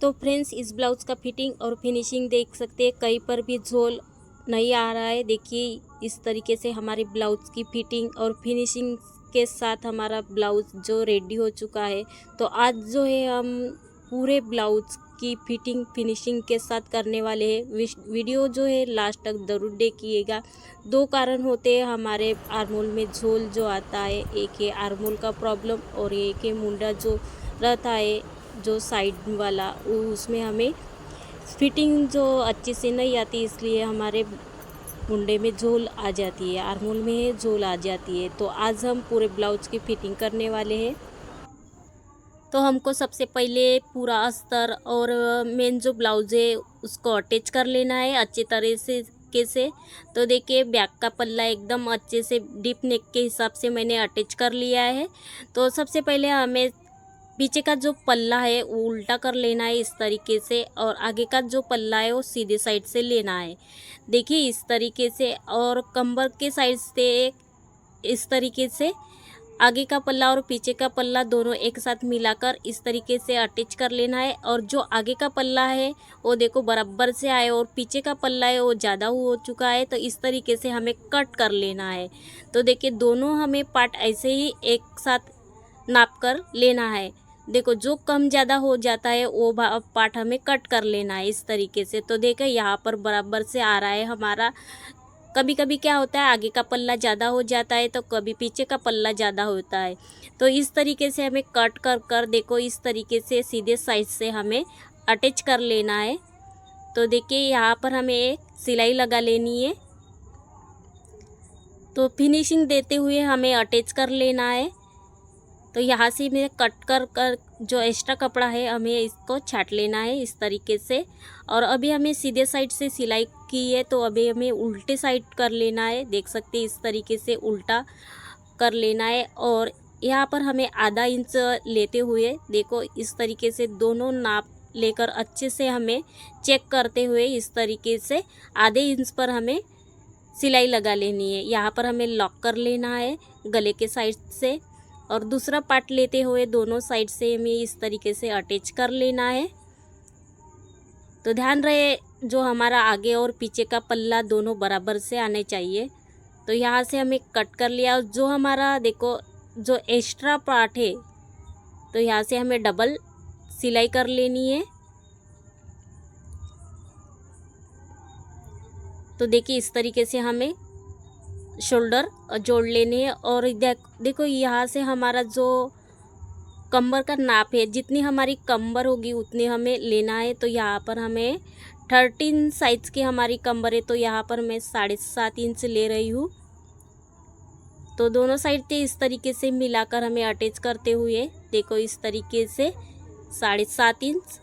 तो फ्रेंड्स, इस ब्लाउज़ का फिटिंग और फिनिशिंग देख सकते हैं, कहीं पर भी झोल नहीं आ रहा है। देखिए इस तरीके से हमारे ब्लाउज़ की फिटिंग और फिनिशिंग के साथ हमारा ब्लाउज़ जो रेडी हो चुका है। तो आज जो है हम पूरे ब्लाउज़ की फिटिंग फिनिशिंग के साथ करने वाले हैं। वीडियो जो है लास्ट तक ज़रूर देखिएगा। दो कारण होते हैं हमारे आर्मोल में झोल जो आता है, एक है आर्मोल का प्रॉब्लम और एक है मुंडा जो रहता है जो साइड वाला, उसमें हमें फिटिंग जो अच्छे से नहीं आती, इसलिए हमारे मुंडे में झोल आ जाती है, आर्मोल में झोल आ जाती है। तो आज हम पूरे ब्लाउज़ की फिटिंग करने वाले हैं। तो हमको सबसे पहले पूरा अस्तर और मेन जो ब्लाउज़ है उसको अटैच कर लेना है अच्छे तरह से कैसे। तो देखिए बैक का पल्ला एकदम अच्छे से डीप नेक के हिसाब से मैंने अटैच कर लिया है। तो सबसे पहले हमें पीछे का जो पल्ला है वो उल्टा कर लेना है इस तरीके से, और आगे का जो पल्ला है वो सीधे साइड से लेना है। देखिए इस तरीके से, और कमर के साइड से इस तरीके से आगे का पल्ला और पीछे का पल्ला दोनों एक साथ मिलाकर इस तरीके से अटैच कर लेना है। और जो आगे का पल्ला है वो देखो बराबर से आए, और पीछे का पल्ला है वो ज़्यादा हो चुका है, तो इस तरीके से हमें कट कर लेना है। तो देखिए दोनों हमें पार्ट ऐसे ही एक साथ नाप कर लेना है। देखो जो कम ज़्यादा हो जाता है वो पार्ट हमें कट कर लेना है इस तरीके से। तो देखो यहाँ पर बराबर से आ रहा है हमारा। कभी कभी क्या होता है आगे का पल्ला ज़्यादा हो जाता है, तो कभी पीछे का पल्ला ज़्यादा होता है। तो इस तरीके से हमें कट कर कर देखो इस तरीके से सीधे साइड से हमें अटैच कर लेना है। तो देखिए यहाँ पर हमें एक सिलाई लगा लेनी है। तो फिनिशिंग देते हुए हमें अटैच कर लेना है। तो यहाँ से मैं कट कर कर जो एक्स्ट्रा कपड़ा है हमें इसको छाट लेना है इस तरीके से। और अभी हमें सीधे साइड से सिलाई की है, तो अभी हमें उल्टे साइड कर लेना है। देख सकते हैं इस तरीके से उल्टा कर लेना है। और यहाँ पर हमें आधा इंच लेते हुए देखो इस तरीके से दोनों नाप लेकर अच्छे से हमें चेक करते हुए इस तरीके से आधे इंच पर हमें सिलाई लगा लेनी है। यहाँ पर हमें लॉक कर लेना है गले के साइड से, और दूसरा पार्ट लेते हुए दोनों साइड से हमें इस तरीके से अटैच कर लेना है। तो ध्यान रहे जो हमारा आगे और पीछे का पल्ला दोनों बराबर से आने चाहिए। तो यहाँ से हमें कट कर लिया, और जो हमारा देखो जो एक्स्ट्रा पार्ट है तो यहाँ से हमें डबल सिलाई कर लेनी है। तो देखिए इस तरीके से हमें शोल्डर जोड़ लेने हैं। और देखो यहाँ से हमारा जो कमर का नाप है, जितनी हमारी कमर होगी उतनी हमें लेना है। तो यहाँ पर हमें 13 साइज़ की हमारी कमर है, तो यहाँ पर मैं 7.5 इंच ले रही हूँ। तो दोनों साइड से इस तरीके से मिलाकर हमें अटैच करते हुए देखो इस तरीके से 7.5 इंच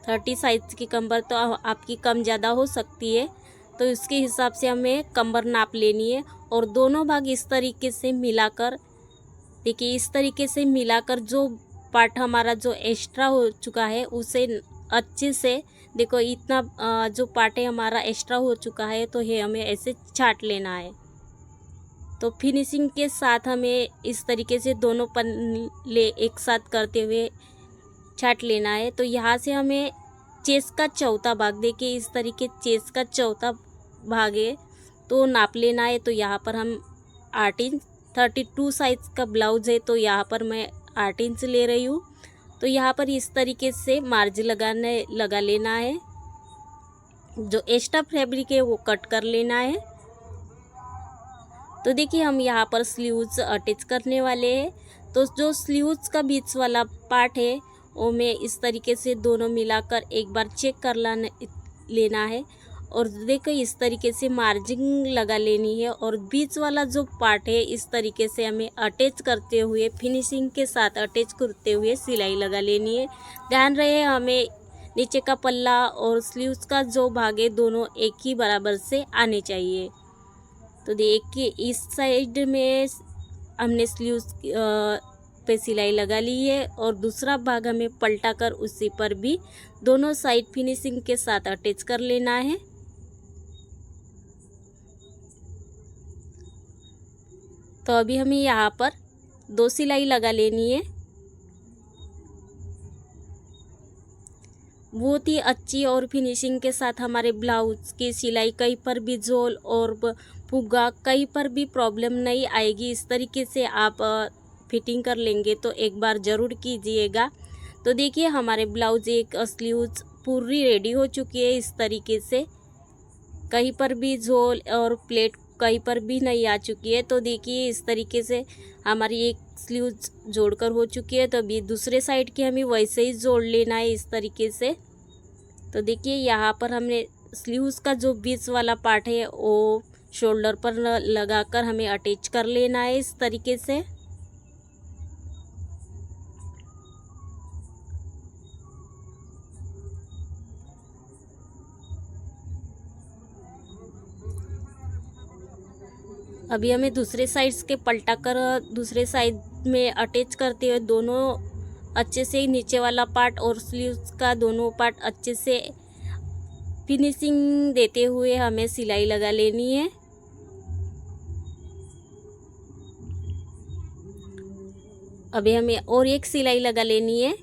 30 साइज़ की कमर तो आपकी कम ज़्यादा हो सकती है, तो इसके हिसाब से हमें कमर नाप लेनी है। और दोनों भाग इस तरीके से मिलाकर देखिए इस तरीके से मिलाकर जो पार्ट हमारा जो एक्स्ट्रा हो चुका है उसे अच्छे से देखो इतना जो पार्ट है हमारा एक्स्ट्रा हो चुका है, तो ये हमें ऐसे छाट लेना है। तो फिनिशिंग के साथ हमें इस तरीके से दोनों पल्ले एक साथ करते हुए छाट लेना है। तो यहाँ से हमें चेस्ट का चौथा भाग देखिए इस तरीके चेस्ट का चौथा भाग है तो नाप लेना है। तो यहाँ पर हम 8 इंच 32 साइज़ का ब्लाउज़ है, तो यहाँ पर मैं 8 इंच ले रही हूँ। तो यहाँ पर इस तरीके से मार्जिन लगा लेना है। जो एक्स्ट्रा फैब्रिक है वो कट कर लेना है। तो देखिए हम यहाँ पर स्लीव्स अटैच करने वाले हैं। तो जो स्लीव्स का बीच वाला पार्ट है वो मैं इस तरीके से दोनों मिलाकर एक बार चेक कर लेना है। और देखो इस तरीके से मार्जिन लगा लेनी है, और बीच वाला जो पार्ट है इस तरीके से हमें अटैच करते हुए फिनिशिंग के साथ अटैच करते हुए सिलाई लगा लेनी है। ध्यान रहे हमें नीचे का पल्ला और स्लीव्स का जो भाग है दोनों एक ही बराबर से आने चाहिए। तो देखिए इस साइड में हमने स्लीव्स पे सिलाई लगा ली है, और दूसरा भाग हमें पलटा कर उसी पर भी दोनों साइड फिनिशिंग के साथ अटैच कर लेना है। तो अभी हमें यहाँ पर 2 सिलाई लगा लेनी है। बहुत ही अच्छी और फिनिशिंग के साथ हमारे ब्लाउज की सिलाई कहीं पर भी झोल और फुग्गा कहीं पर भी प्रॉब्लम नहीं आएगी। इस तरीके से आप फिटिंग कर लेंगे तो एक बार ज़रूर कीजिएगा। तो देखिए हमारे ब्लाउज एक स्लीव्स पूरी रेडी हो चुकी है। इस तरीके से कहीं पर भी झोल और प्लेट कहीं पर भी नहीं आ चुकी है। तो देखिए इस तरीके से हमारी एक स्लीव्स जोड़कर हो चुकी है। तो अभी दूसरे साइड की हमें वैसे ही जोड़ लेना है इस तरीके से। तो देखिए यहाँ पर हमने स्लीव्स का जो बीच वाला पार्ट है वो शोल्डर पर लगाकर हमें अटैच कर लेना है इस तरीके से। अभी हमें दूसरे साइड्स के पलटा कर दूसरे साइड में अटैच करते हुए दोनों अच्छे से नीचे वाला पार्ट और स्लीव्स का दोनों पार्ट अच्छे से फिनिशिंग देते हुए हमें सिलाई लगा लेनी है। अभी हमें और एक सिलाई लगा लेनी है।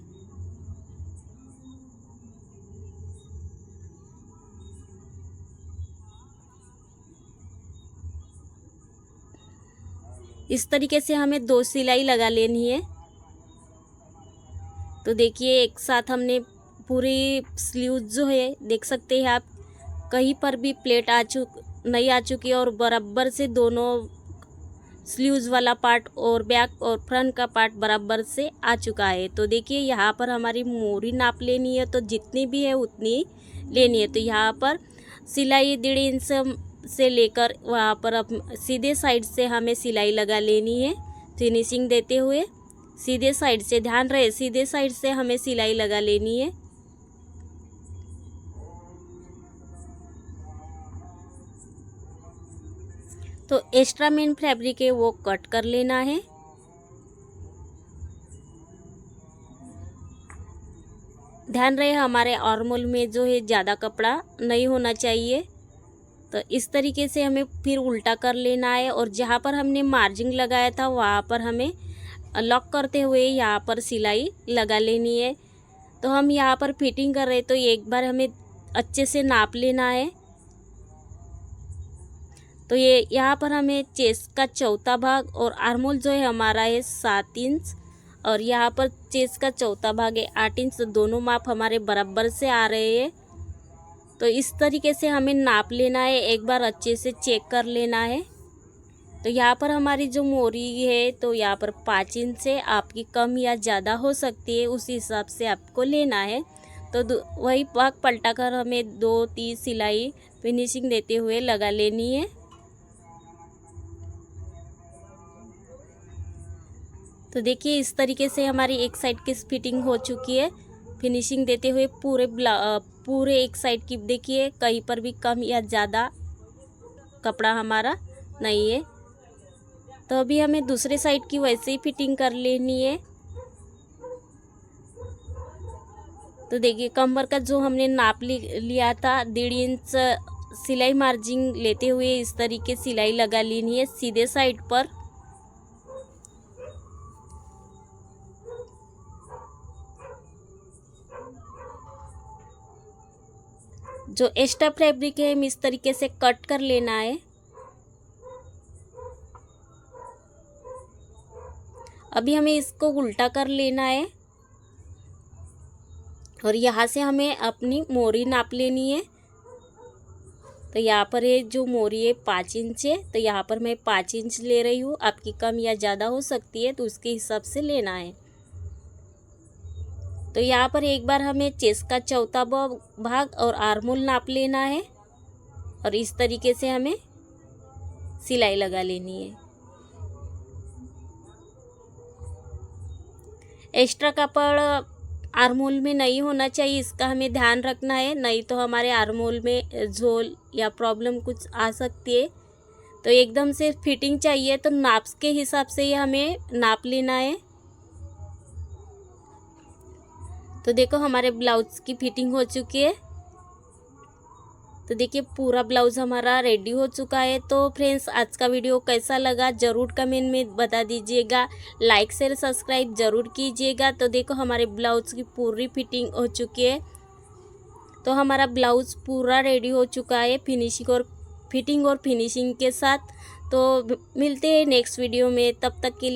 इस तरीके से हमें 2 सिलाई लगा लेनी है। तो देखिए एक साथ हमने पूरी स्लीव जो है देख सकते हैं आप, कहीं पर भी प्लेट नहीं आ चुकी और बराबर से दोनों स्लीव्स वाला पार्ट और बैक और फ्रंट का पार्ट बराबर से आ चुका है। तो देखिए यहाँ पर हमारी मोरी नाप लेनी है, तो जितनी भी है उतनी लेनी है। तो यहाँ पर सिलाई 1.5 इंच से लेकर वहाँ पर अब सीधे साइड से हमें सिलाई लगा लेनी है फिनिशिंग देते हुए। सीधे साइड से ध्यान रहे, सीधे साइड से हमें सिलाई लगा लेनी है। तो एक्स्ट्रा मेन फैब्रिक है वो कट कर लेना है। ध्यान रहे हमारे आर्मोल में जो है ज़्यादा कपड़ा नहीं होना चाहिए। तो इस तरीके से हमें फिर उल्टा कर लेना है और जहाँ पर हमने मार्जिन लगाया था वहाँ पर हमें लॉक करते हुए यहाँ पर सिलाई लगा लेनी है। तो हम यहाँ पर फिटिंग कर रहे हैं तो एक बार हमें अच्छे से नाप लेना है। तो ये यहाँ पर हमें चेस्ट का चौथा भाग और आर्मोल जो है हमारा है 7 इंच और यहाँ पर चेस्ट का चौथा भाग है 8 इंच। तो दोनों माप हमारे बराबर से आ रहे हैं। तो इस तरीके से हमें नाप लेना है, एक बार अच्छे से चेक कर लेना है। तो यहाँ पर हमारी जो मोरी है तो यहाँ पर 5 इंच से आपकी कम या ज़्यादा हो सकती है, उस हिसाब से आपको लेना है। तो वही भाग पलटा कर हमें 2-3 सिलाई फिनिशिंग देते हुए लगा लेनी है। तो देखिए इस तरीके से हमारी एक साइड की फिटिंग हो चुकी है फिनिशिंग देते हुए। पूरे एक साइड की देखिए कहीं पर भी कम या ज़्यादा कपड़ा हमारा नहीं है। तो अभी हमें दूसरे साइड की वैसे ही फिटिंग कर लेनी है। तो देखिए कमर का जो हमने नाप लिया था 1.5 इंच सिलाई मार्जिन लेते हुए इस तरीके सिलाई लगा लेनी है सीधे साइड पर। जो एक्स्ट्रा फैब्रिक है हम इस तरीके से कट कर लेना है। अभी हमें इसको उल्टा कर लेना है और यहाँ से हमें अपनी मोरी नाप लेनी है। तो यहाँ पर है जो मोरी है 5 इंच है, तो यहाँ पर मैं 5 इंच ले रही हूँ। आपकी कम या ज़्यादा हो सकती है तो उसके हिसाब से लेना है। तो यहाँ पर एक बार हमें चेस्ट का चौथा भाग और आर्मोल नाप लेना है और इस तरीके से हमें सिलाई लगा लेनी है। एक्स्ट्रा कपड़ आर्मोल में नहीं होना चाहिए, इसका हमें ध्यान रखना है, नहीं तो हमारे आर्मोल में झोल या प्रॉब्लम कुछ आ सकती है। तो एकदम से फिटिंग चाहिए तो नाप के हिसाब से ही हमें नाप लेना है। तो देखो हमारे ब्लाउज की फिटिंग हो चुकी है। तो देखिए पूरा ब्लाउज हमारा रेडी हो चुका है। तो फ्रेंड्स आज का वीडियो कैसा लगा ज़रूर कमेंट में बता दीजिएगा, लाइक शेयर सब्सक्राइब ज़रूर कीजिएगा। तो देखो हमारे ब्लाउज की पूरी फिटिंग हो चुकी है। तो हमारा ब्लाउज़ पूरा रेडी हो चुका है फिटिंग और फिनिशिंग के साथ। तो मिलते हैं नेक्स्ट वीडियो में, तब तक के लिए